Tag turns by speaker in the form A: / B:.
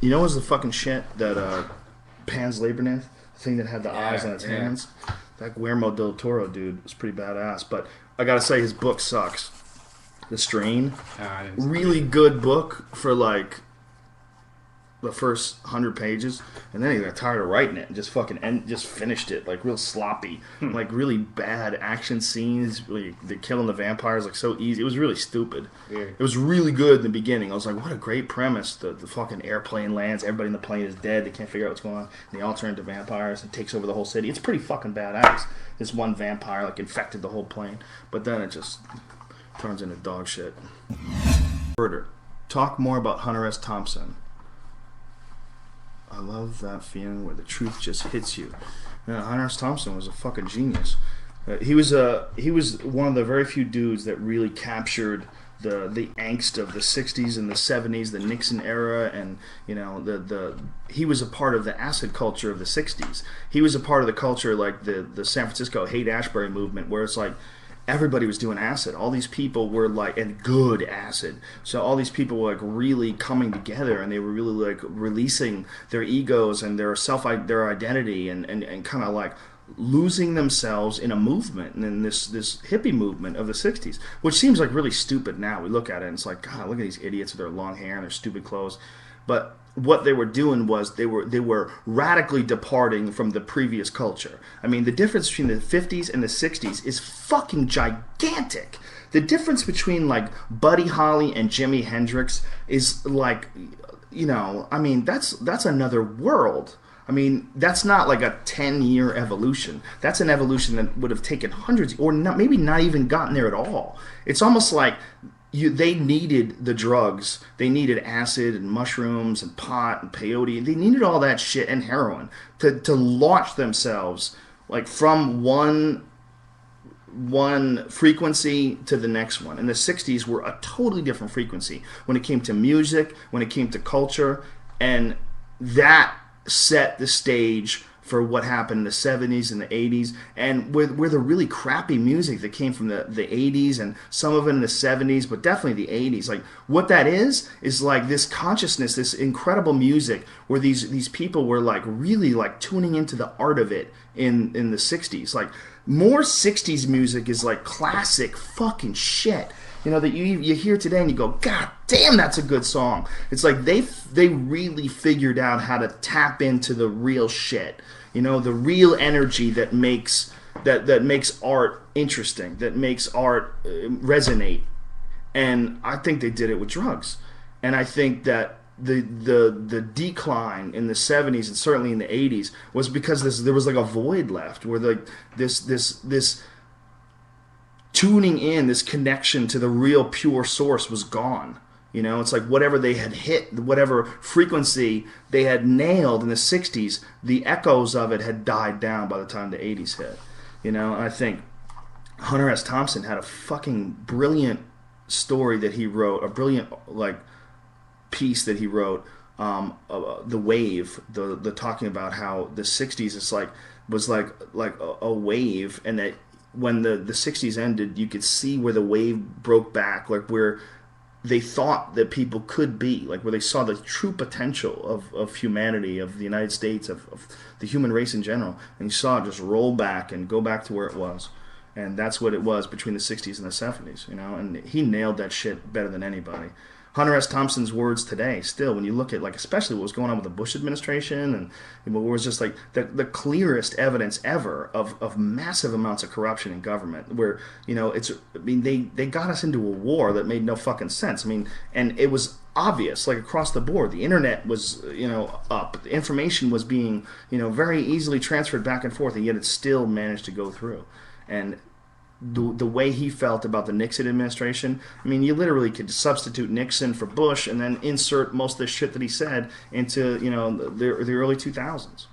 A: You know what's the fucking shit that Pan's Labyrinth, the thing that had the eyes on its hands? That Guillermo del Toro dude was pretty badass. But I gotta say, his book sucks. The Strain, really good book for like the first 100 pages, and then he got tired of writing it and just just finished it like real sloppy, like really bad action scenes. Really, they're killing the vampires like so easy. It was really stupid. It was really good in the beginning. I was like, what a great premise. The fucking airplane lands, everybody in the plane is dead. They can't figure out what's going on. And they all turn into vampires and takes over the whole city. It's pretty fucking badass. This one vampire like infected the whole plane, but then it just turns into dog shit. Murder. Talk more about Hunter S. Thompson. I love that feeling where the truth just hits you. Hunter S. Thompson was a fucking genius. He was one of the very few dudes that really captured the angst of the '60s and the '70s, the Nixon era, and he was a part of the acid culture of the '60s. He was a part of the culture like the San Francisco Haight-Ashbury movement, where it's like everybody was doing acid. All these people were like, and good acid. So all these people were like really coming together, and they were really like releasing their egos and their identity, and kind of like losing themselves in a movement, and in this hippie movement of the '60s, which seems like really stupid now. We look at it and it's like, God, look at these idiots with their long hair and their stupid clothes. But what they were doing was they were radically departing from the previous culture. I mean, the difference between the '50s and the '60s is fucking gigantic. The difference between like Buddy Holly and Jimi Hendrix is like, I mean, that's another world. I mean, that's not like a 10-year evolution. That's an evolution that would have taken hundreds, or not, maybe not even gotten there at all. It's almost like they needed the drugs. They needed acid and mushrooms and pot and peyote. They needed all that shit and heroin to launch themselves like from one frequency to the next one. And the '60s were a totally different frequency when it came to music, when it came to culture, and that set the stage for what happened in the '70s and the '80s, and where the really crappy music that came from the '80s and some of it in the '70s, but definitely the '80s. Like what that is like this consciousness, this incredible music where these people were like really like tuning into the art of it in the '60s. Like more '60s music is like classic fucking shit. That you hear today and you go, God damn, that's a good song. It's like they really figured out how to tap into the real shit. The real energy that makes art interesting, that makes art resonate. And I think they did it with drugs. And I think that the decline in the '70s and certainly in the '80s was because there was like a void left where like this tuning in, this connection to the real pure source was gone. It's like whatever they had hit, whatever frequency they had nailed in the '60s, the echoes of it had died down by the time the '80s hit. And I think Hunter S. Thompson had a fucking brilliant story that he wrote, a brilliant like piece that he wrote, the wave, the talking about how the '60s was like a wave, and that when the '60s ended, you could see where the wave broke back, like where they thought that people could be, like where they saw the true potential of humanity, of the United States, of the human race in general, and you saw it just roll back and go back to where it was. And that's what it was between the '60s and the '70s, and he nailed that shit better than anybody. Hunter S. Thompson's words today, still, when you look at, like, especially what was going on with the Bush administration, and what was just, like, the clearest evidence ever of massive amounts of corruption in government, where, they got us into a war that made no fucking sense. I mean, and it was obvious, like, across the board. The internet was, up. The information was being, very easily transferred back and forth, and yet it still managed to go through. And the way he felt about the Nixon administration, I mean, you literally could substitute Nixon for Bush and then insert most of the shit that he said into, the early 2000s.